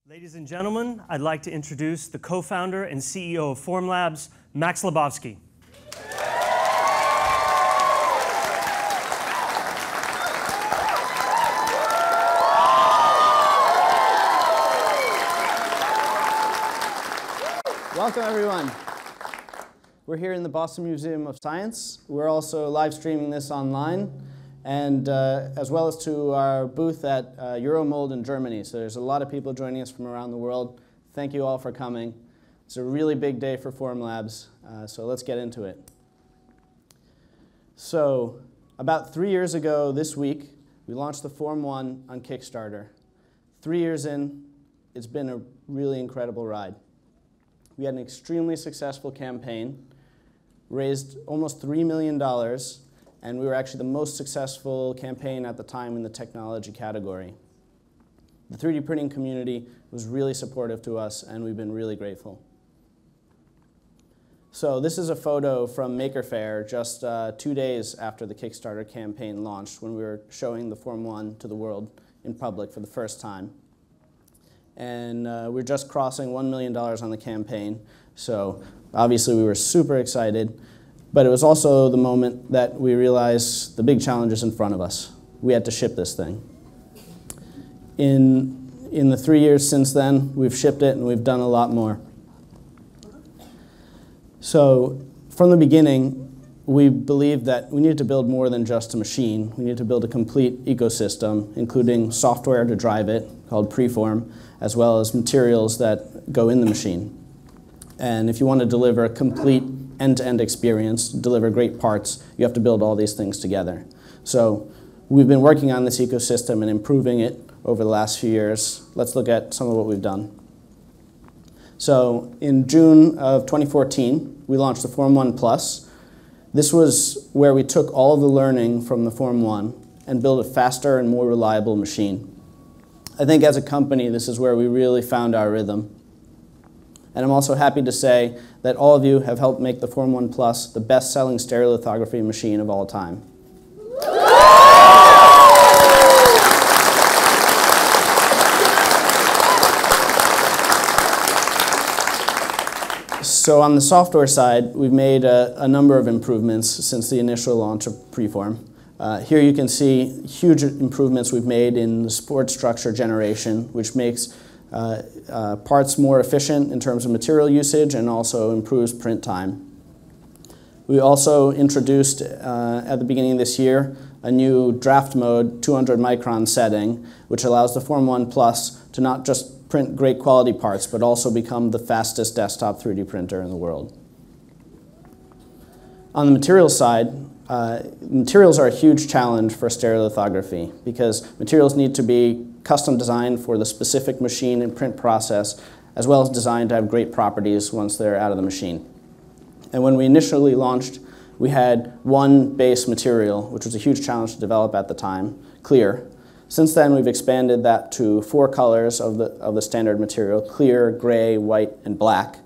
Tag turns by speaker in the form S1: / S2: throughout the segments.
S1: Ladies and gentlemen, I'd like to introduce the co-founder and CEO of Formlabs, Max Lebowski.
S2: Welcome, everyone. We're here in the Boston Museum of Science. We're also live streaming this online, and as well as to our booth at Euromold in Germany. So there's a lot of people joining us from around the world. Thank you all for coming. It's a really big day for Formlabs, so let's get into it. So about 3 years ago this week, we launched the Form 1 on Kickstarter. 3 years in, it's been a really incredible ride. We had an extremely successful campaign, raised almost $3 million, and we were actually the most successful campaign at the time in the technology category. The 3D printing community was really supportive to us, and we've been really grateful. So this is a photo from Maker Faire just 2 days after the Kickstarter campaign launched, when we were showing the Form 1 to the world in public for the first time. And we're just crossing $1 million on the campaign, so obviously we were super excited, but it was also the moment that we realized the big challenges in front of us. We had to ship this thing. In the 3 years since then, we've shipped it and we've done a lot more. So from the beginning, we believed that we needed to build more than just a machine. We needed to build a complete ecosystem, including software to drive it, called Preform, as well as materials that go in the machine. And if you want to deliver a complete end-to-end experience, deliver great parts, you have to build all these things together. So we've been working on this ecosystem and improving it over the last few years. Let's look at some of what we've done. So in June of 2014, we launched the Form 1 Plus. This was where we took all of the learning from the Form 1 and built a faster and more reliable machine. I think as a company, this is where we really found our rhythm. And I'm also happy to say that all of you have helped make the Form 1 Plus the best-selling stereolithography machine of all time. So on the software side, we've made a number of improvements since the initial launch of Preform. Here you can see huge improvements we've made in the support structure generation, which makes parts more efficient in terms of material usage and also improves print time. We also introduced, at the beginning of this year, a new draft mode 200 micron setting, which allows the Form 1 Plus to not just print great quality parts, but also become the fastest desktop 3D printer in the world. On the materials side, materials are a huge challenge for stereolithography because materials need to be custom designed for the specific machine and print process, as well as designed to have great properties once they're out of the machine. And when we initially launched, we had one base material, which was a huge challenge to develop at the time, clear. Since then, we've expanded that to 4 colors of the standard material: clear, gray, white, and black.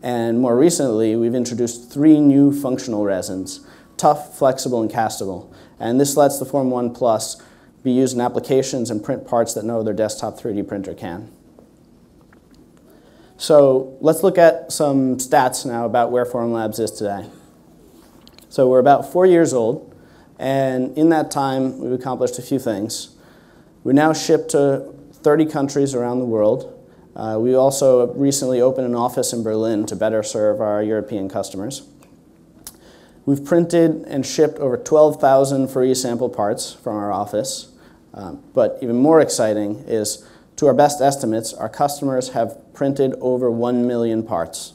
S2: And more recently, we've introduced 3 new functional resins: tough, flexible, and castable. And this lets the Form 1 Plus be used in applications and print parts that no other desktop 3D printer can. So let's look at some stats now about where Formlabs is today. So we're about 4 years old, and in that time, we've accomplished a few things. We now ship to 30 countries around the world. We also recently opened an office in Berlin to better serve our European customers. We've printed and shipped over 12,000 free sample parts from our office. But even more exciting is, to our best estimates, our customers have printed over 1 million parts.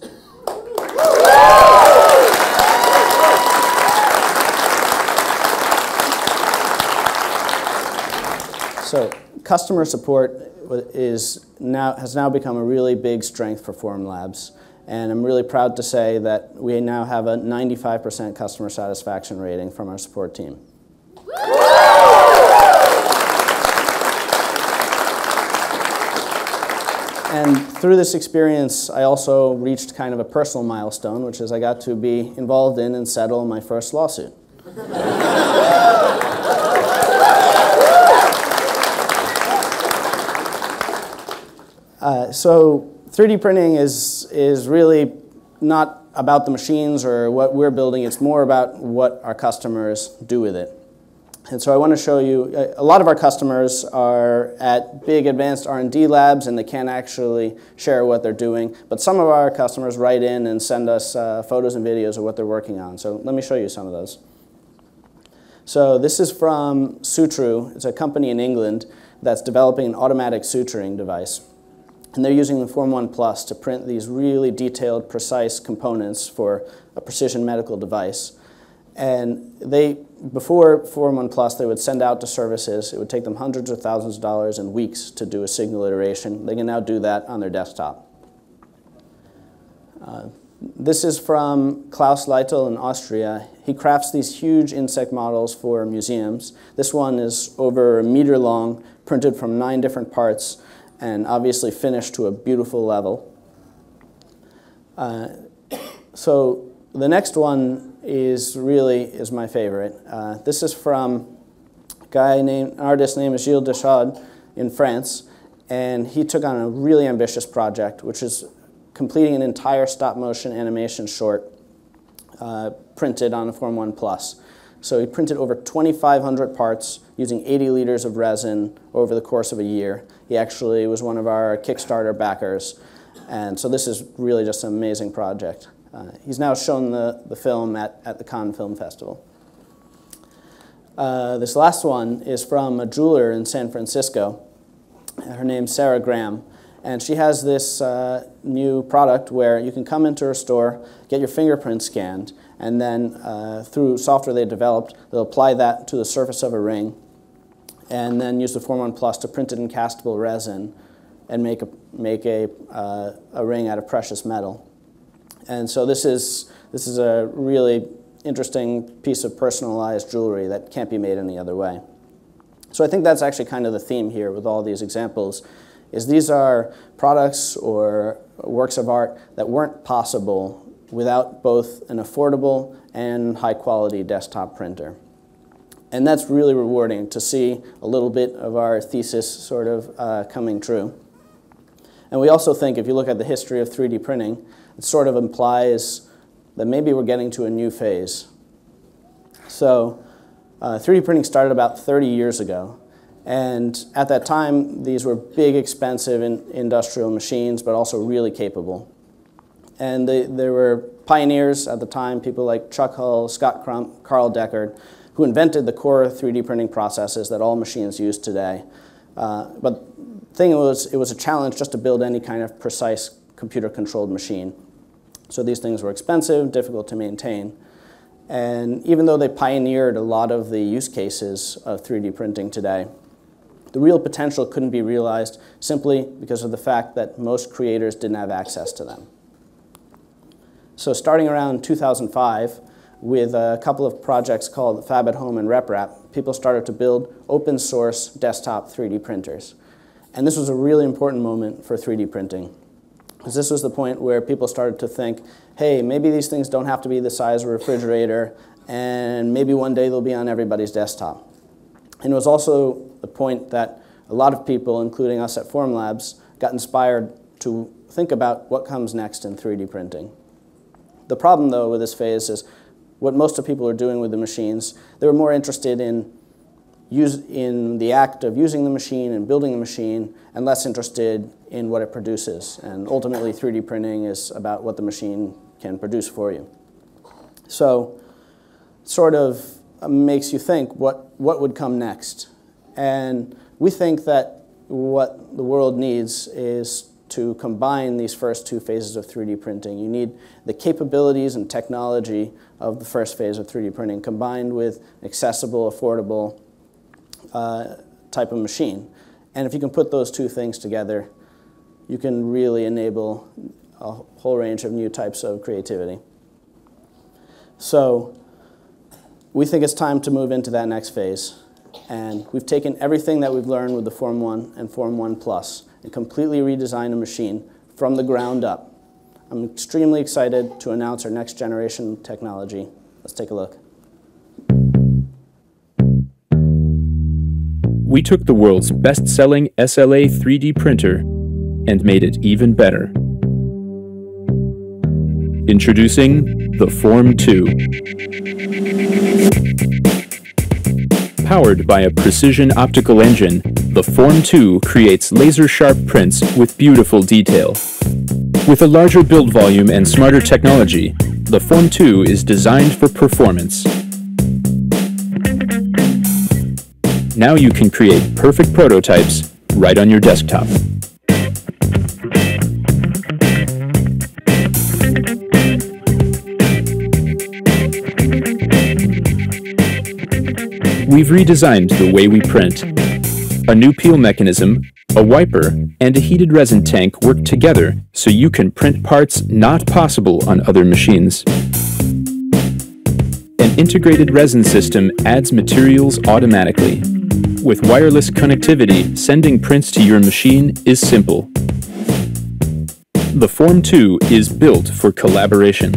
S2: So customer support has now become a really big strength for Formlabs. And I'm really proud to say that we now have a 95% customer satisfaction rating from our support team. And through this experience, I also reached kind of a personal milestone, which is I got to be involved in and settle my first lawsuit. So 3D printing is really not about the machines or what we're building. It's more about what our customers do with it. And so I want to show you, a lot of our customers are at big advanced R&D labs and they can't actually share what they're doing. But some of our customers write in and send us photos and videos of what they're working on. So let me show you some of those. So this is from Sutru. It's a company in England that's developing an automatic suturing device. And they're using the Form 1 Plus to print these really detailed, precise components for a precision medical device. And before Form 1 Plus, they would send out to services. It would take them hundreds of thousands of dollars and weeks to do a single iteration. They can now do that on their desktop. This is from Klaus Leitel in Austria. He crafts these huge insect models for museums. This one is over 1 meter long, printed from 9 different parts, and obviously finished to a beautiful level. So the next one is my favorite. This is from an artist named Gilles Deschaudes in France, and he took on a really ambitious project, which is completing an entire stop-motion animation short printed on a Form 1 Plus. So he printed over 2,500 parts using 80 liters of resin over the course of a year. He actually was one of our Kickstarter backers, and so this is really just an amazing project. He's now shown the film at the Cannes Film Festival. This last one is from a jeweler in San Francisco. Her name's Sarah Graham. And she has this new product where you can come into her store, get your fingerprint scanned, and then through software they developed, they'll apply that to the surface of a ring, and then use the Form 1 Plus to print it in castable resin and make a ring out of precious metal. And so this is a really interesting piece of personalized jewelry that can't be made any other way. So I think that's actually kind of the theme here with all these examples, is these are products or works of art that weren't possible without both an affordable and high-quality desktop printer. And that's really rewarding to see a little bit of our thesis sort of coming true. And we also think, if you look at the history of 3D printing, it sort of implies that maybe we're getting to a new phase. So 3D printing started about 30 years ago. And at that time, these were big, expensive industrial machines, but also really capable. And there were pioneers at the time, people like Chuck Hull, Scott Crump, Carl Deckard, who invented the core 3D printing processes that all machines use today. But the thing was, it was a challenge just to build any kind of precise computer-controlled machine. So these things were expensive, difficult to maintain. And even though they pioneered a lot of the use cases of 3D printing today, the real potential couldn't be realized simply because of the fact that most creators didn't have access to them. So starting around 2005, with a couple of projects called Fab at Home and RepRap, people started to build open source desktop 3D printers. And this was a really important moment for 3D printing, because this was the point where people started to think, hey, maybe these things don't have to be the size of a refrigerator, and maybe one day they'll be on everybody's desktop. And it was also the point that a lot of people, including us at Formlabs, got inspired to think about what comes next in 3D printing. The problem, though, with this phase is what most of people are doing with the machines. They were more interested in the act of using the machine and building the machine, and less interested in what it produces. And ultimately, 3D printing is about what the machine can produce for you. So it sort of makes you think, what would come next? And we think that what the world needs is to combine these first two phases of 3D printing. You need the capabilities and technology of the first phase of 3D printing combined with accessible, affordable type of machine. And if you can put those two things together, you can really enable a whole range of new types of creativity. So we think it's time to move into that next phase. And we've taken everything that we've learned with the Form 1 and Form 1 Plus and completely redesigned a machine from the ground up. I'm extremely excited to announce our next generation technology. Let's take a look.
S3: We took the world's best-selling SLA 3D printer and made it even better. Introducing the Form 2. Powered by a precision optical engine, the Form 2 creates laser-sharp prints with beautiful detail. With a larger build volume and smarter technology, the Form 2 is designed for performance. Now you can create perfect prototypes right on your desktop. We've redesigned the way we print. A new peel mechanism, a wiper, and a heated resin tank work together so you can print parts not possible on other machines. An integrated resin system adds materials automatically. With wireless connectivity, sending prints to your machine is simple. The Form 2 is built for collaboration.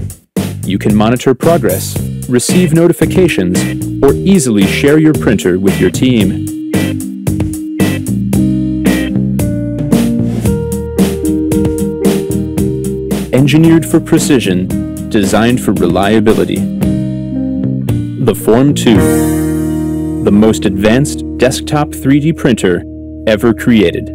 S3: You can monitor progress, receive notifications, or easily share your printer with your team. Engineered for precision, designed for reliability. The Form 2, the most advanced desktop 3D printer ever created.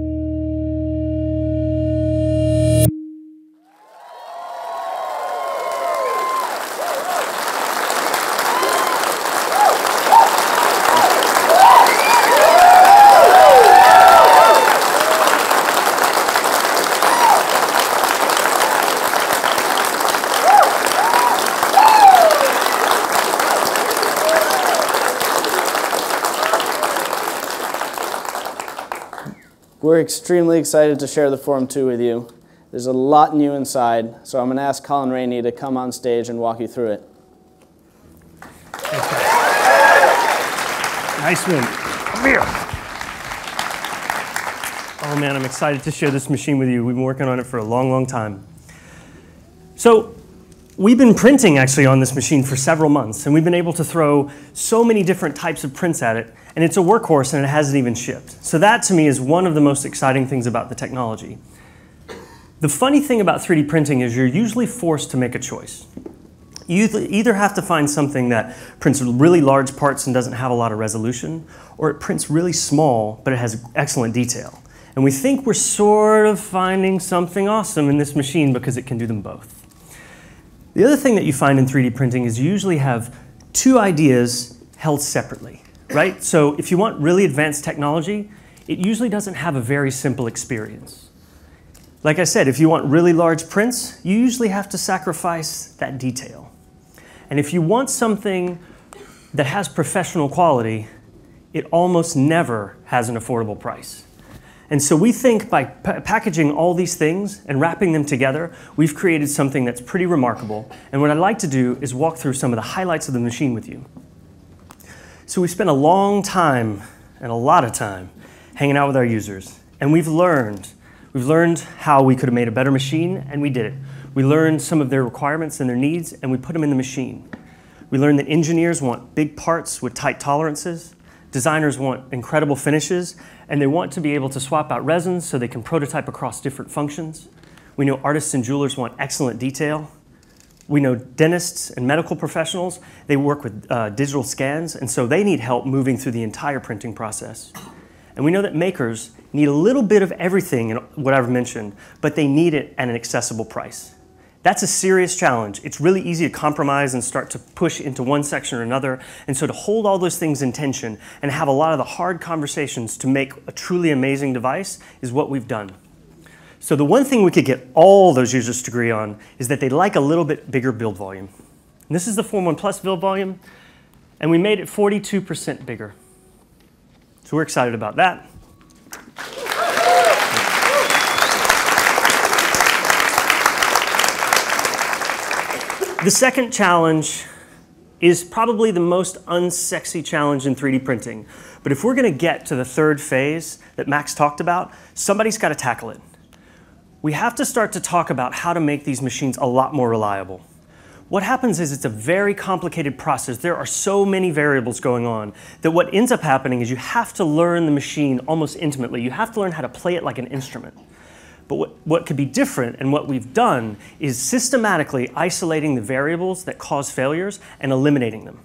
S2: We're extremely excited to share the Form 2 with you. There's a lot new inside, so I'm going to ask Colin Rainey to come on stage and walk you through it.
S1: Nice one. Come here. Oh man, I'm excited to share this machine with you. We've been working on it for a long, long time. So we've been printing actually on this machine for several months, and we've been able to throw so many different types of prints at it, and it's a workhorse and it hasn't even shipped. So that to me is one of the most exciting things about the technology. The funny thing about 3D printing is you're usually forced to make a choice. You either have to find something that prints really large parts and doesn't have a lot of resolution, or it prints really small but it has excellent detail. And we think we're sort of finding something awesome in this machine because it can do them both. The other thing that you find in 3D printing is you usually have two ideas held separately, right? So if you want really advanced technology, it usually doesn't have a very simple experience. Like I said, if you want really large prints, you usually have to sacrifice that detail. And if you want something that has professional quality, it almost never has an affordable price. And so we think by packaging all these things and wrapping them together, we've created something that's pretty remarkable. And what I'd like to do is walk through some of the highlights of the machine with you. So we spent a long time and a lot of time hanging out with our users. And we've learned how we could have made a better machine, and we did it. We learned some of their requirements and their needs, and we put them in the machine. We learned that engineers want big parts with tight tolerances. Designers want incredible finishes, and they want to be able to swap out resins so they can prototype across different functions. We know artists and jewelers want excellent detail. We know dentists and medical professionals, they work with digital scans, and so they need help moving through the entire printing process. And we know that makers need a little bit of everything in what I've mentioned, but they need it at an accessible price. That's a serious challenge. It's really easy to compromise and start to push into one section or another. And so to hold all those things in tension and have a lot of the hard conversations to make a truly amazing device is what we've done. So the one thing we could get all those users to agree on is that they like a little bit bigger build volume. And this is the Form 1 Plus build volume, and we made it 42% bigger. So we're excited about that. The second challenge is probably the most unsexy challenge in 3D printing. But if we're going to get to the third phase that Max talked about, somebody's got to tackle it. We have to start to talk about how to make these machines a lot more reliable. What happens is it's a very complicated process. There are so many variables going on that what ends up happening is you have to learn the machine almost intimately. You have to learn how to play it like an instrument. But what could be different and what we've done is systematically isolating the variables that cause failures and eliminating them.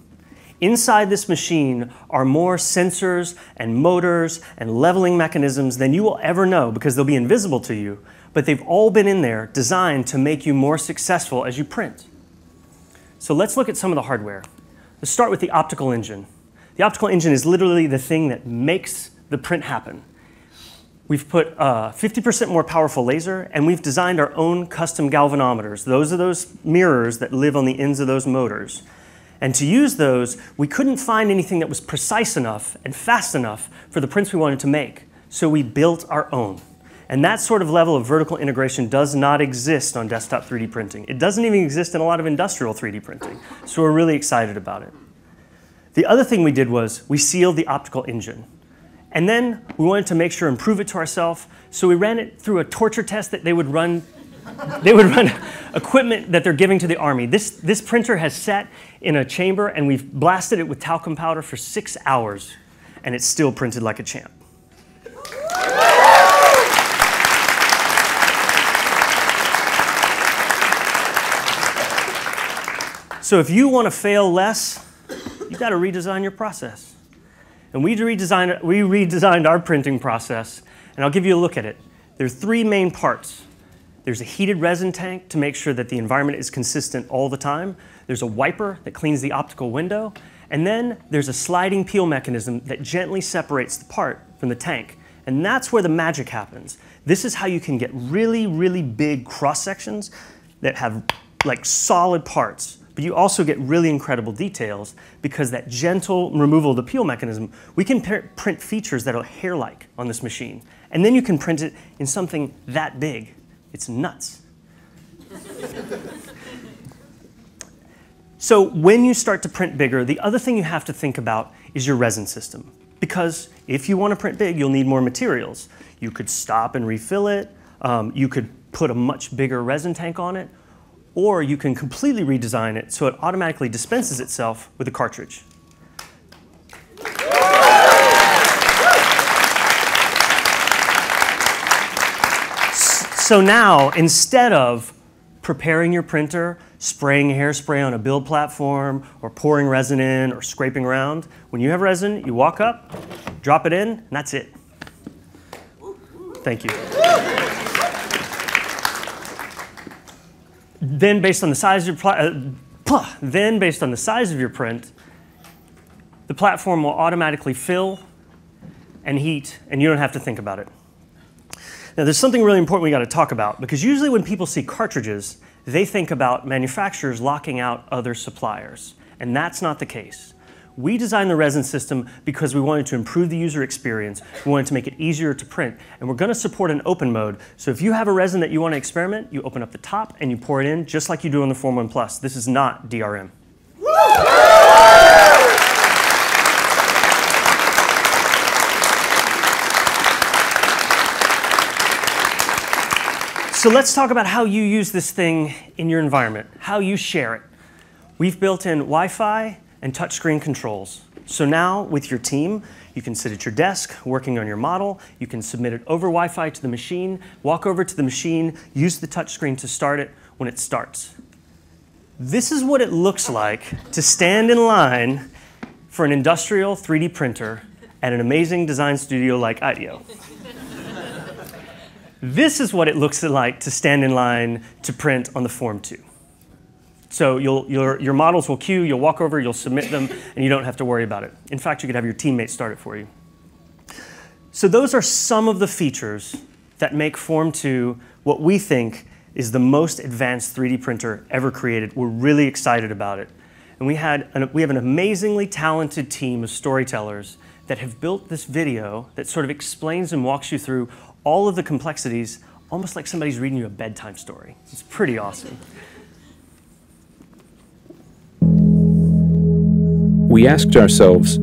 S1: Inside this machine are more sensors and motors and leveling mechanisms than you will ever know because they'll be invisible to you, but they've all been in there designed to make you more successful as you print. So let's look at some of the hardware. Let's start with the optical engine. The optical engine is literally the thing that makes the print happen. We've put a 50% more powerful laser, and we've designed our own custom galvanometers. Those are those mirrors that live on the ends of those motors. And to use those, we couldn't find anything that was precise enough and fast enough for the prints we wanted to make. So we built our own. And that sort of level of vertical integration does not exist on desktop 3D printing. It doesn't even exist in a lot of industrial 3D printing. So we're really excited about it. The other thing we did was we sealed the optical engine. And then we wanted to make sure and prove it to ourselves. So we ran it through a torture test that they would run equipment that they're giving to the Army. This printer has sat in a chamber, and we've blasted it with talcum powder for 6 hours, and it's still printed like a champ. So if you want to fail less, you've got to redesign your process. And we redesigned our printing process, and I'll give you a look at it. There are 3 main parts. There's a heated resin tank to make sure that the environment is consistent all the time. There's a wiper that cleans the optical window. And then there's a sliding peel mechanism that gently separates the part from the tank. And that's where the magic happens. This is how you can get really, really big cross-sections that have like solid parts. But you also get really incredible details because that gentle removal of the peel mechanism, we can print features that are hair-like on this machine. And then you can print it in something that big. It's nuts. So when you start to print bigger, the other thing you have to think about is your resin system. Because if you want to print big, you'll need more materials. You could stop and refill it. You could put a much bigger resin tank on it. Or you can completely redesign it so it automatically dispenses itself with a cartridge. So now, instead of preparing your printer, spraying hairspray on a build platform, or pouring resin in, or scraping around, when you have resin, you walk up, drop it in, and that's it. Thank you. Then, based on the size of your print, the platform will automatically fill and heat, and you don't have to think about it. Now, there's something really important we got to talk about, because usually when people see cartridges, they think about manufacturers locking out other suppliers, and that's not the case. We designed the resin system because we wanted to improve the user experience, we wanted to make it easier to print, and we're going to support an open mode. So if you have a resin that you want to experiment, you open up the top and you pour it in just like you do on the Form 1 Plus. This is not DRM. So let's talk about how you use this thing in your environment, how you share it. We've built in Wi-Fi and touchscreen controls. So now with your team, you can sit at your desk working on your model, you can submit it over Wi-Fi to the machine, walk over to the machine, use the touchscreen to start it when it starts. This is what it looks like to stand in line for an industrial 3D printer at an amazing design studio like IDEO. This is what it looks like to stand in line to print on the Form 2. So your models will queue, you'll walk over, you'll submit them, and you don't have to worry about it. In fact, you could have your teammates start it for you. So those are some of the features that make Form 2 what we think is the most advanced 3D printer ever created. We're really excited about it. And we have an amazingly talented team of storytellers that have built this video that sort of explains and walks you through all of the complexities, almost like somebody's reading you a bedtime story. It's pretty awesome.
S3: We asked ourselves,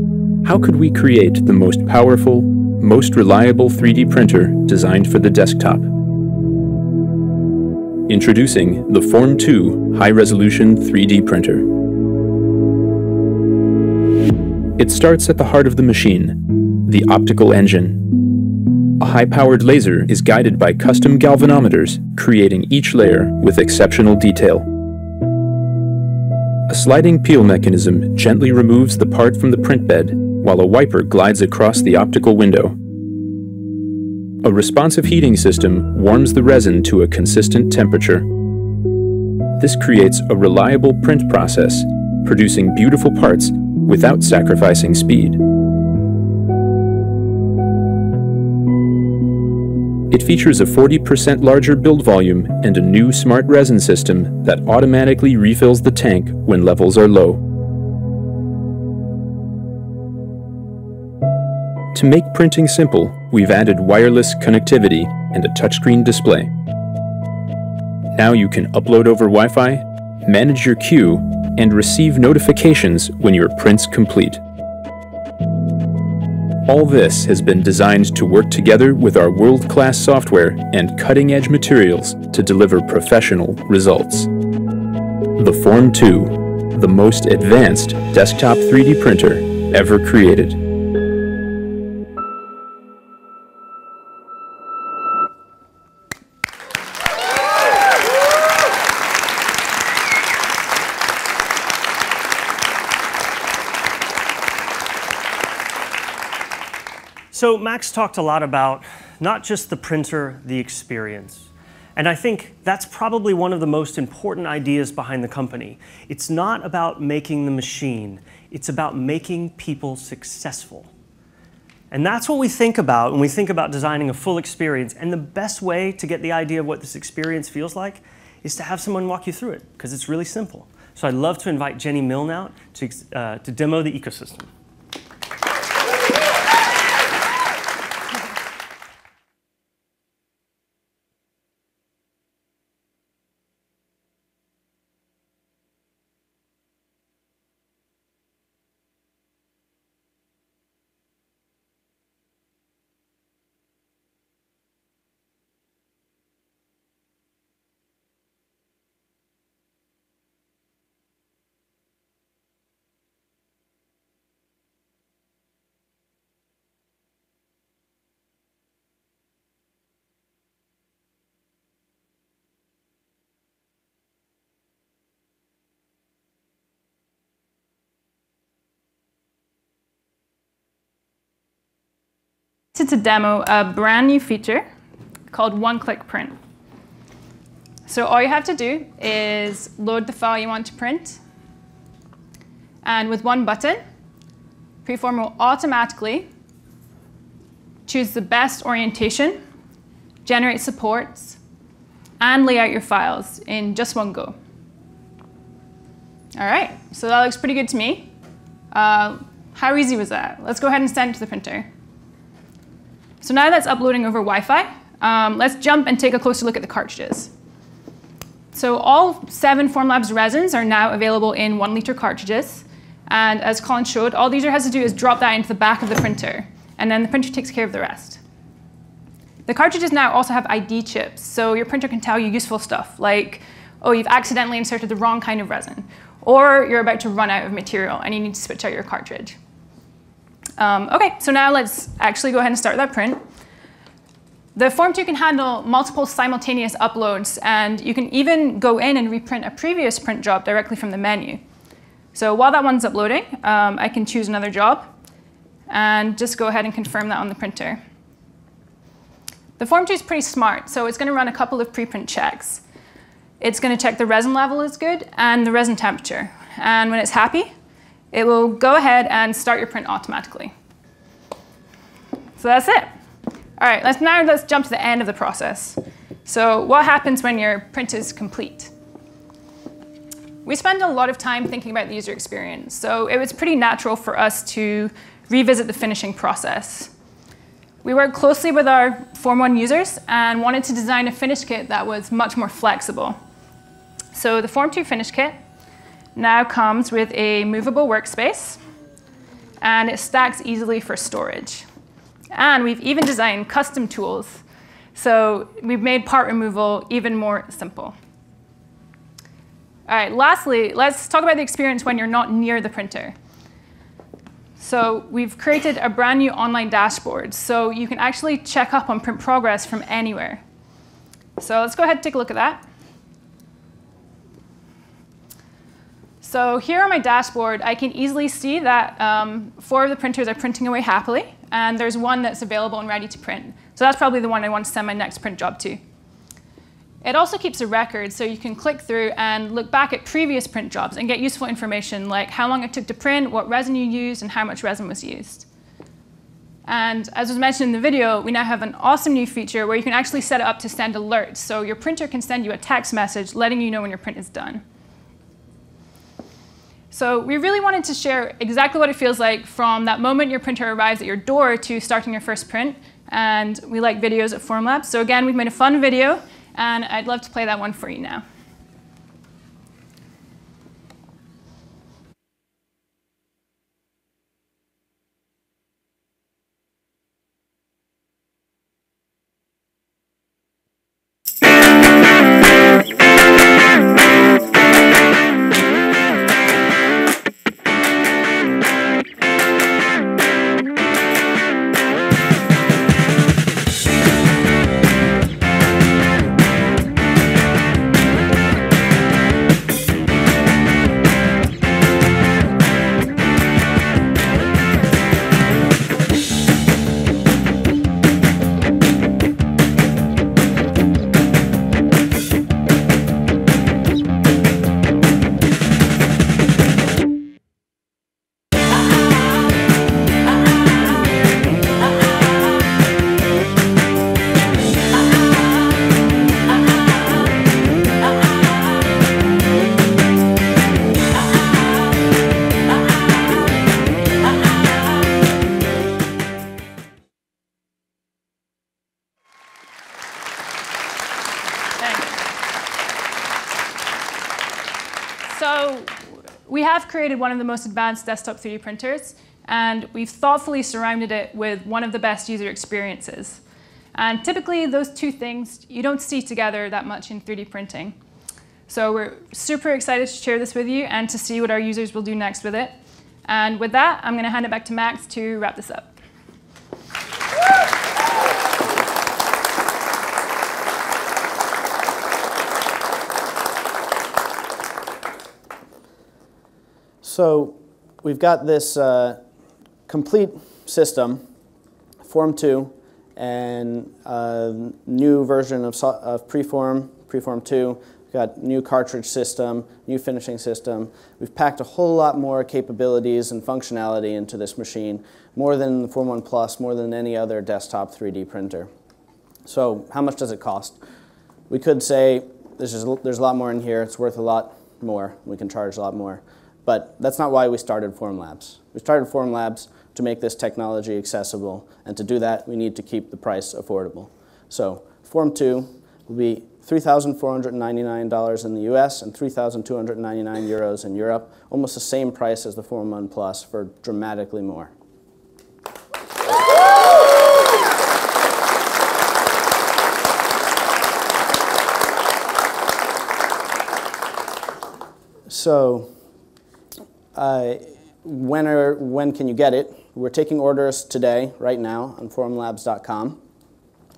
S3: how could we create the most powerful, most reliable 3D printer designed for the desktop? Introducing the Form 2 high-resolution 3D printer. It starts at the heart of the machine, the optical engine. A high-powered laser is guided by custom galvanometers, creating each layer with exceptional detail. A sliding peel mechanism gently removes the part from the print bed, while a wiper glides across the optical window. A responsive heating system warms the resin to a consistent temperature. This creates a reliable print process, producing beautiful parts without sacrificing speed. It features a 40% larger build volume and a new smart resin system that automatically refills the tank when levels are low. To make printing simple, we've added wireless connectivity and a touchscreen display. Now you can upload over Wi-Fi, manage your queue, and receive notifications when your print's complete. All this has been designed to work together with our world-class software and cutting-edge materials to deliver professional results. The Form 2, the most advanced desktop 3D printer ever created.
S1: So Max talked a lot about not just the printer, the experience. And I think that's probably one of the most important ideas behind the company. It's not about making the machine, it's about making people successful. And that's what we think about when we think about designing a full experience. And the best way to get the idea of what this experience feels like is to have someone walk you through it, because it's really simple. So I'd love to invite Jenny Milne out to demo the ecosystem.
S4: To demo a brand new feature called one-click print. So all you have to do is load the file you want to print, and with one button, Preform will automatically choose the best orientation, generate supports, and lay out your files in just one go. All right, so that looks pretty good to me. How easy was that? Let's go ahead and send it to the printer. So now that's uploading over Wi-Fi, let's jump and take a closer look at the cartridges. So all 7 Formlabs resins are now available in 1 liter cartridges. And as Colin showed, all the user has to do is drop that into the back of the printer, and then the printer takes care of the rest. The cartridges now also have ID chips, so your printer can tell you useful stuff, like, oh, you've accidentally inserted the wrong kind of resin, or you're about to run out of material and you need to switch out your cartridge. OK, so now let's actually go ahead and start that print. The Form 2 can handle multiple simultaneous uploads, and you can even go in and reprint a previous print job directly from the menu. So while that one's uploading, I can choose another job and just go ahead and confirm that on the printer. The Form 2 is pretty smart, so it's going to run a couple of preprint checks. It's going to check the resin level is good and the resin temperature. And when it's happy, it will go ahead and start your print automatically. So that's it. All right, let's jump to the end of the process. So what happens when your print is complete? We spend a lot of time thinking about the user experience, so it was pretty natural for us to revisit the finishing process. We worked closely with our Form 1 users and wanted to design a finish kit that was much more flexible. So the Form 2 finish kit now comes with a movable workspace, and it stacks easily for storage. And we've even designed custom tools, so we've made part removal even more simple. All right, lastly, let's talk about the experience when you're not near the printer. So we've created a brand new online dashboard, so you can actually check up on print progress from anywhere. So let's go ahead and take a look at that. So here on my dashboard, I can easily see that 4 of the printers are printing away happily, and there's 1 that's available and ready to print. So that's probably the one I want to send my next print job to. It also keeps a record, so you can click through and look back at previous print jobs and get useful information like how long it took to print, what resin you used, and how much resin was used. And as was mentioned in the video, we now have an awesome new feature where you can actually set it up to send alerts. So your printer can send you a text message letting you know when your print is done. So we really wanted to share exactly what it feels like from that moment your printer arrives at your door to starting your first print. And we like videos at Formlabs. So again, we've made a fun video, and I'd love to play that one for you now. So we have created one of the most advanced desktop 3D printers, and we've thoughtfully surrounded it with one of the best user experiences. And typically, those 2 things you don't see together that much in 3D printing. So we're super excited to share this with you and to see what our users will do next with it. And with that, I'm going to hand it back to Max to wrap this up.
S2: So we've got this complete system, Form 2, and a new version of Preform, Preform 2. We've got new cartridge system, new finishing system. We've packed a whole lot more capabilities and functionality into this machine, more than the Form 1 Plus, more than any other desktop 3D printer. So how much does it cost? We could say there's a lot more in here. It's worth a lot more. We can charge a lot more. But that's not why we started Formlabs. We started Formlabs to make this technology accessible, and to do that, we need to keep the price affordable. So Form 2 will be $3,499 in the US and 3,299 euros in Europe, almost the same price as the Form 1 Plus for dramatically more. So when can you get it? We're taking orders today, right now, on formlabs.com.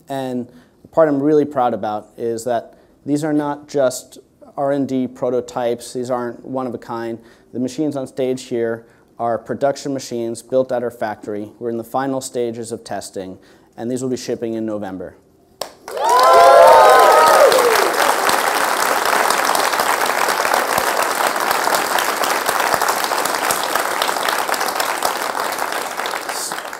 S2: And the part I'm really proud about is that these are not just R&D prototypes. These aren't one of a kind. The machines on stage here are production machines built at our factory. We're in the final stages of testing, and these will be shipping in November.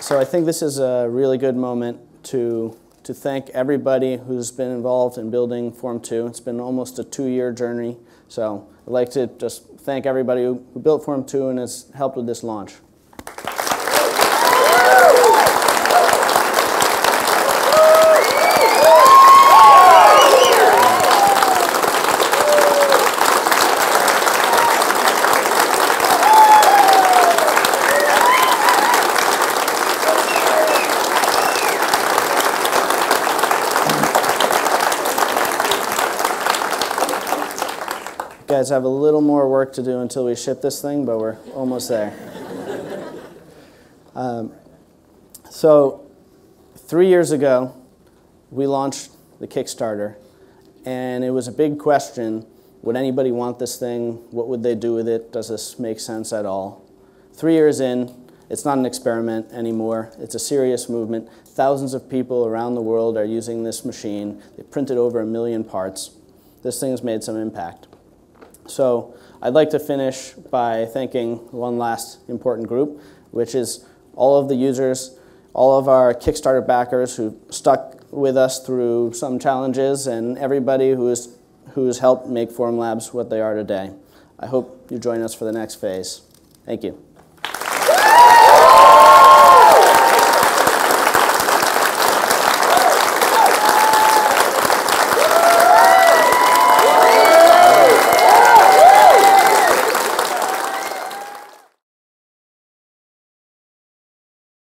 S2: So I think this is a really good moment to thank everybody who's been involved in building Form 2. It's been almost a 2-year journey. So I'd like to just thank everybody who built Form 2 and has helped with this launch. You guys have a little more work to do until we ship this thing, but we're almost there. So 3 years ago, we launched the Kickstarter, and it was a big question. Would anybody want this thing? What would they do with it? Does this make sense at all? 3 years in, it's not an experiment anymore. It's a serious movement. Thousands of people around the world are using this machine. They printed over 1 million parts. This thing's made some impact. So I'd like to finish by thanking one last important group, which is all of the users, all of our Kickstarter backers who stuck with us through some challenges, and everybody who's helped make Formlabs what they are today. I hope you join us for the next phase. Thank you.